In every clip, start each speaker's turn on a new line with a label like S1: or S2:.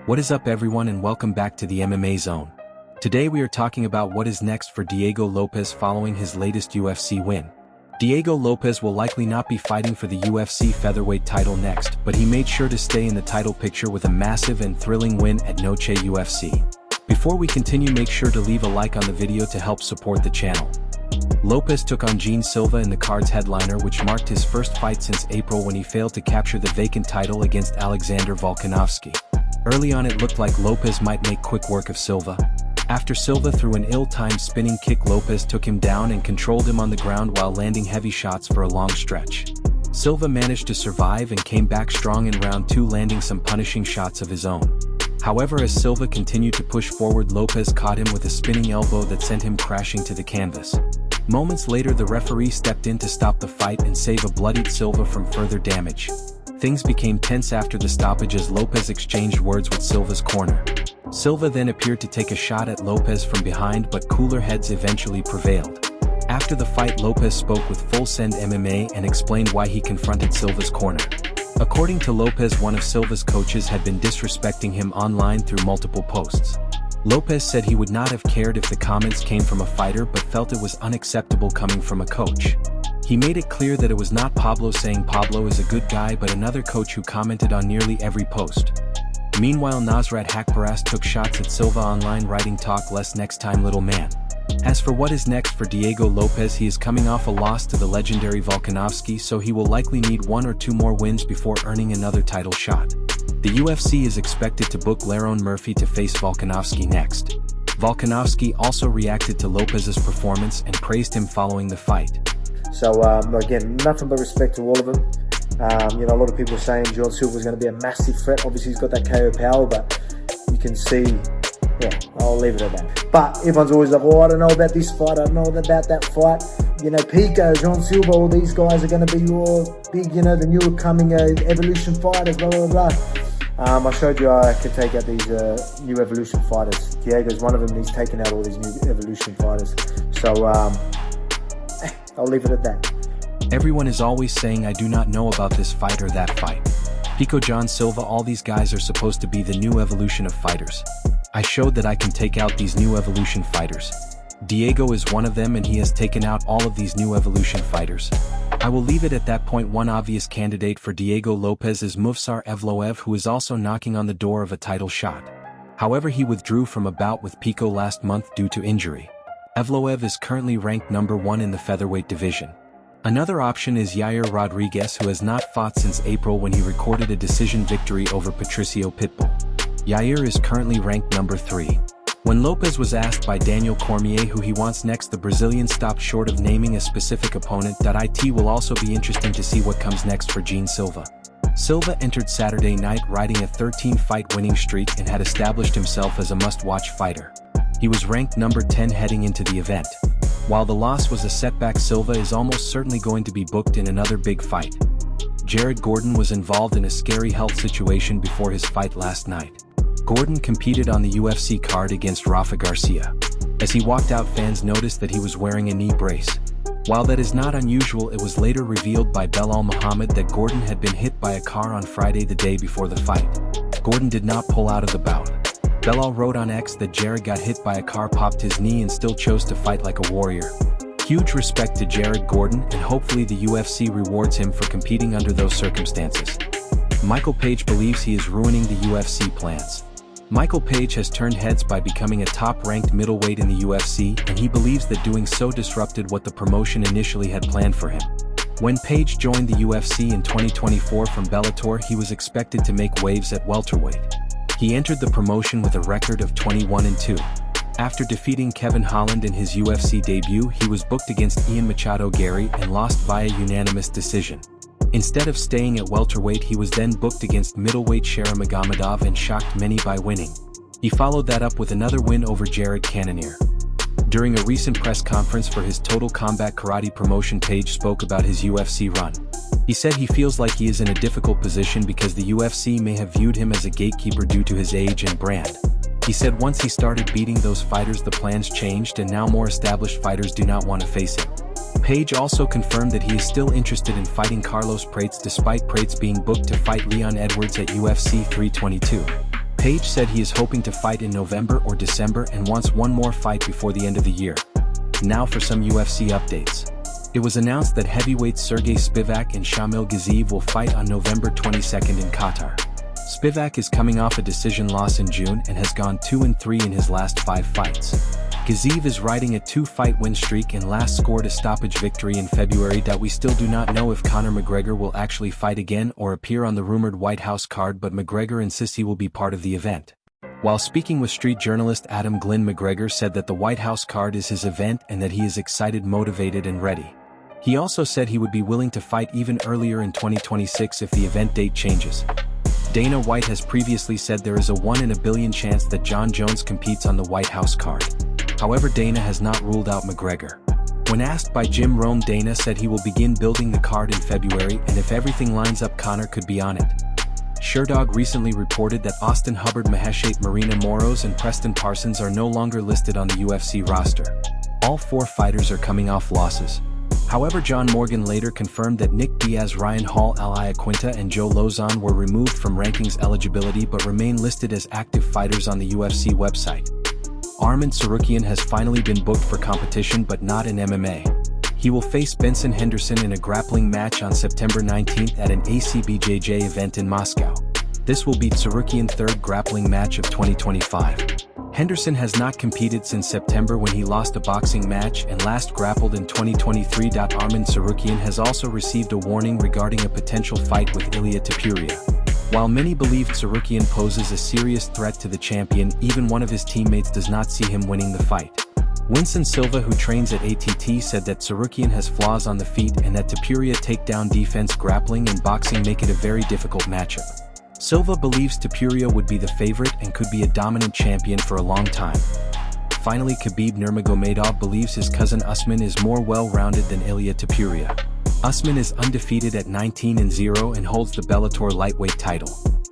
S1: What is up everyone and welcome back to the MMA Zone. Today we are talking about what is next for Diego Lopes following his latest UFC win. Diego Lopes will likely not be fighting for the UFC featherweight title next, but he made sure to stay in the title picture with a massive and thrilling win at Noche UFC. Before we continue, make sure to leave a like on the video to help support the channel. Lopes took on Jean Silva in the card's headliner, which marked his first fight since April when he failed to capture the vacant title against Alexander Volkanovski. Early on it looked like Lopes might make quick work of Silva. After Silva threw an ill-timed spinning kick, Lopes took him down and controlled him on the ground while landing heavy shots for a long stretch. Silva managed to survive and came back strong in round 2, landing some punishing shots of his own. However, as Silva continued to push forward, Lopes caught him with a spinning elbow that sent him crashing to the canvas. Moments later, the referee stepped in to stop the fight and save a bloodied Silva from further damage. Things became tense after the stoppage as Lopes exchanged words with Silva's corner. Silva then appeared to take a shot at Lopes from behind, but cooler heads eventually prevailed. After the fight, Lopes spoke with Full Send MMA and explained why he confronted Silva's corner. According to Lopes, one of Silva's coaches had been disrespecting him online through multiple posts. Lopes said he would not have cared if the comments came from a fighter, but felt it was unacceptable coming from a coach. He made it clear that it was not Pablo saying Pablo is a good guy, but another coach who commented on nearly every post. Meanwhile, Nasrat Hakparas took shots at Silva online, writing "Talk less next time, little man." As for what is next for Diego Lopes, he is coming off a loss to the legendary Volkanovski, so he will likely need 1 or 2 more wins before earning another title shot. The UFC is expected to book Lerone Murphy to face Volkanovski next. Volkanovski also reacted to Lopes's performance and praised him following the fight.
S2: So again, nothing but respect to all of them. A lot of people are saying Jean Silva is going to be a massive threat. Obviously he's got that KO power, but you can see, I'll leave it at that. But everyone's always like, oh, I don't know about this fight, I don't know about that fight. Pico, Jean Silva, all these guys are going to be your big, the new coming evolution fighters, blah, blah, blah. I showed you I could take out these new evolution fighters. Diego's one of them, and he's taken out all these new evolution fighters. So, I'll leave it at that.
S1: Everyone is always saying I do not know about this fight or that fight. Pico, Jean Silva, all these guys are supposed to be the new evolution of fighters. I showed that I can take out these new evolution fighters. Diego is one of them, and he has taken out all of these new evolution fighters. I will leave it at that point. One obvious candidate for Diego Lopes is Movsar Evloev, who is also knocking on the door of a title shot. However, he withdrew from a bout with Pico last month due to injury. Evloev is currently ranked number 1 in the featherweight division. Another option is Yair Rodriguez, who has not fought since April when he recorded a decision victory over Patricio Pitbull. Yair is currently ranked number 3. When Lopes was asked by Daniel Cormier who he wants next, the Brazilian stopped short of naming a specific opponent. It will also be interesting to see what comes next for Jean Silva. Silva entered Saturday night riding a 13-fight winning streak and had established himself as a must-watch fighter. He was ranked number 10 heading into the event. While the loss was a setback, Silva is almost certainly going to be booked in another big fight. Jared Gordon was involved in a scary health situation before his fight last night. Gordon competed on the UFC card against Rafa Garcia. As he walked out, fans noticed that he was wearing a knee brace. While that is not unusual, it was later revealed by Belal Muhammad that Gordon had been hit by a car on Friday, the day before the fight. Gordon did not pull out of the bout. Belal wrote on X that Jared got hit by a car, popped his knee, and still chose to fight like a warrior. Huge respect to Jared Gordon, and hopefully the UFC rewards him for competing under those circumstances. Michael Page believes he is ruining the UFC plans. Michael Page has turned heads by becoming a top-ranked middleweight in the UFC, and he believes that doing so disrupted what the promotion initially had planned for him. When Page joined the UFC in 2024 from Bellator, he was expected to make waves at welterweight. He entered the promotion with a record of 21-2. After defeating Kevin Holland in his UFC debut, he was booked against Ian Machado Gary and lost via unanimous decision. Instead of staying at welterweight, he was then booked against middleweight Shara Magomedov and shocked many by winning. He followed that up with another win over Jared Cannonier. During a recent press conference for his Total Combat Karate promotion, Page spoke about his UFC run. He said he feels like he is in a difficult position because the UFC may have viewed him as a gatekeeper due to his age and brand. He said once he started beating those fighters, the plans changed and now more established fighters do not want to face him. Page also confirmed that he is still interested in fighting Carlos Prates despite Prates being booked to fight Leon Edwards at UFC 322. Page said he is hoping to fight in November or December and wants one more fight before the end of the year. Now for some UFC updates. It was announced that heavyweights Sergey Spivak and Shamil Gaziev will fight on November 22nd in Qatar. Spivak is coming off a decision loss in June and has gone 2-3 in his last 5 fights. Gaziev is riding a 2-fight win streak and last scored a stoppage victory in February. We still do not know if Conor McGregor will actually fight again or appear on the rumored White House card, but McGregor insists he will be part of the event. While speaking with street journalist Adam Glynn, McGregor said that the White House card is his event and that he is excited, motivated and ready. He also said he would be willing to fight even earlier in 2026 if the event date changes. Dana White has previously said there is a 1 in a billion chance that Jon Jones competes on the White House card. However, Dana has not ruled out McGregor. When asked by Jim Rome, Dana said he will begin building the card in February, and if everything lines up, Conor could be on it. Sherdog recently reported that Austin Hubbard, Maheshat Marina Moros and Preston Parsons are no longer listed on the UFC roster. All 4 fighters are coming off losses. However, John Morgan later confirmed that Nick Diaz, Ryan Hall, Al Iaquinta and Joe Lozon were removed from rankings eligibility but remain listed as active fighters on the UFC website. Arman Tsarukyan has finally been booked for competition but not in MMA. He will face Benson Henderson in a grappling match on September 19th at an ACBJJ event in Moscow. This will be Tsarukyan's 3rd grappling match of 2025. Henderson has not competed since September when he lost a boxing match and last grappled in 2023. Arman Tsarukyan has also received a warning regarding a potential fight with Ilia Topuria. While many believe Tsarukyan poses a serious threat to the champion, even one of his teammates does not see him winning the fight. Jean Silva, who trains at ATT, said that Tsarukyan has flaws on the feet and that Topuria takedown defense, grappling and boxing make it a very difficult matchup. Silva believes Topuria would be the favorite and could be a dominant champion for a long time. Finally, Khabib Nurmagomedov believes his cousin Usman is more well-rounded than Ilia Topuria. Usman is undefeated at 19-0 and holds the Bellator lightweight title.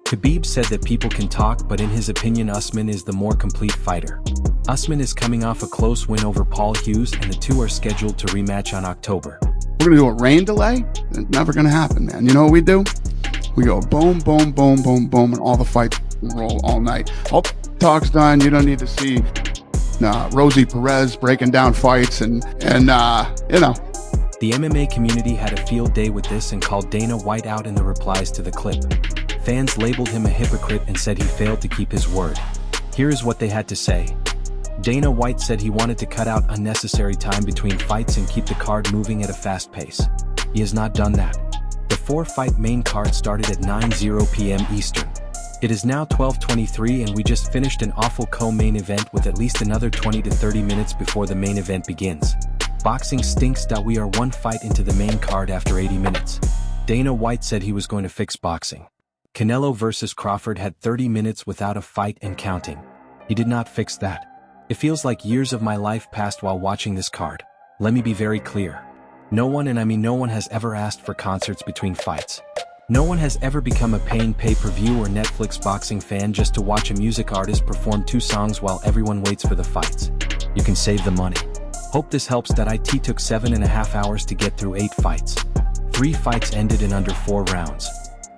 S1: Khabib said that people can talk, but in his opinion Usman is the more complete fighter. Usman is coming off a close win over Paul Hughes and the two are scheduled to rematch on October.
S3: We're going to do a rain delay? It's never going to happen, man. You know what we do? We go boom, boom, boom, boom, boom, and all the fights roll all night. All talk's done. You don't need to see Rosie Perez breaking down fights and you know.
S1: The MMA community had a field day with this and called Dana White out in the replies to the clip. Fans labeled him a hypocrite and said he failed to keep his word. Here is what they had to say. Dana White said he wanted to cut out unnecessary time between fights and keep the card moving at a fast pace. He has not done that. The 4-fight main card started at 9:00 p.m. Eastern. It is now 12:23 and we just finished an awful co-main event with at least another 20 to 30 minutes before the main event begins. Boxing stinks. We are 1 fight into the main card after 80 minutes. Dana White said he was going to fix boxing. Canelo vs. Crawford had 30 minutes without a fight and counting. He did not fix that. It feels like years of my life passed while watching this card. Let me be very clear. No one, and I mean no one, has ever asked for concerts between fights. No one has ever become a paying pay-per-view or Netflix boxing fan just to watch a music artist perform 2 songs while everyone waits for the fights. You can save the money. Hope this helps. That it took 7.5 hours to get through 8 fights. 3 fights ended in under 4 rounds.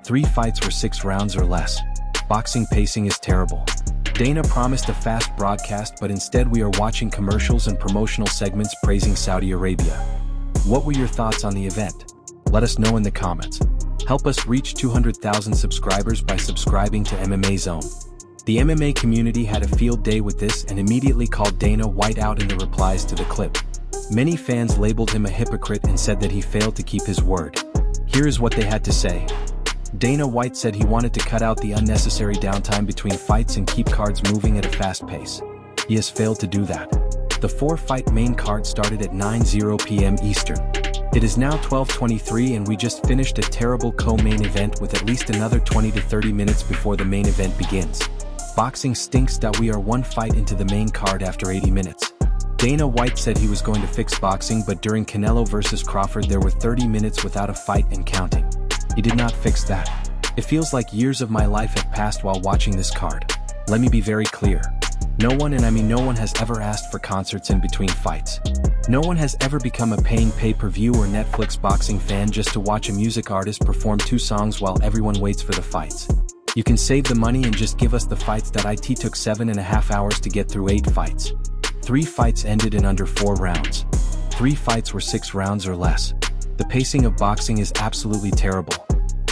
S1: 3 fights were 6 rounds or less. Boxing pacing is terrible. Dana promised a fast broadcast, but instead we are watching commercials and promotional segments praising Saudi Arabia. What were your thoughts on the event? Let us know in the comments. Help us reach 200,000 subscribers by subscribing to MMA Zone. The MMA community had a field day with this and immediately called Dana White out in the replies to the clip. Many fans labeled him a hypocrite and said that he failed to keep his word. Here is what they had to say. Dana White said he wanted to cut out the unnecessary downtime between fights and keep cards moving at a fast pace. He has failed to do that. The 4-fight main card started at 9:00 p.m. Eastern. It is now 12:23 and we just finished a terrible co-main event with at least another 20 to 30 minutes before the main event begins. Boxing stinks. We are 1 fight into the main card after 80 minutes. Dana White said he was going to fix boxing, but during Canelo vs. Crawford there were 30 minutes without a fight and counting. He did not fix that. It feels like years of my life have passed while watching this card. Let me be very clear. No one, and I mean no one, has ever asked for concerts in between fights. No one has ever become a paying pay-per-view or Netflix boxing fan just to watch a music artist perform 2 songs while everyone waits for the fights. You can save the money and just give us the fights that it took 7.5 hours to get through 8 fights. 3 fights ended in under 4 rounds. 3 fights were 6 rounds or less. The pacing of boxing is absolutely terrible.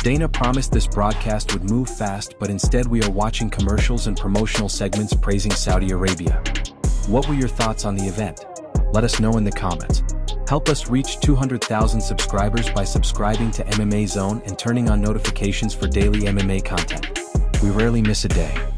S1: Dana promised this broadcast would move fast, but instead we are watching commercials and promotional segments praising Saudi Arabia. What were your thoughts on the event? Let us know in the comments. Help us reach 200,000 subscribers by subscribing to MMA Zone and turning on notifications for daily MMA content. We rarely miss a day.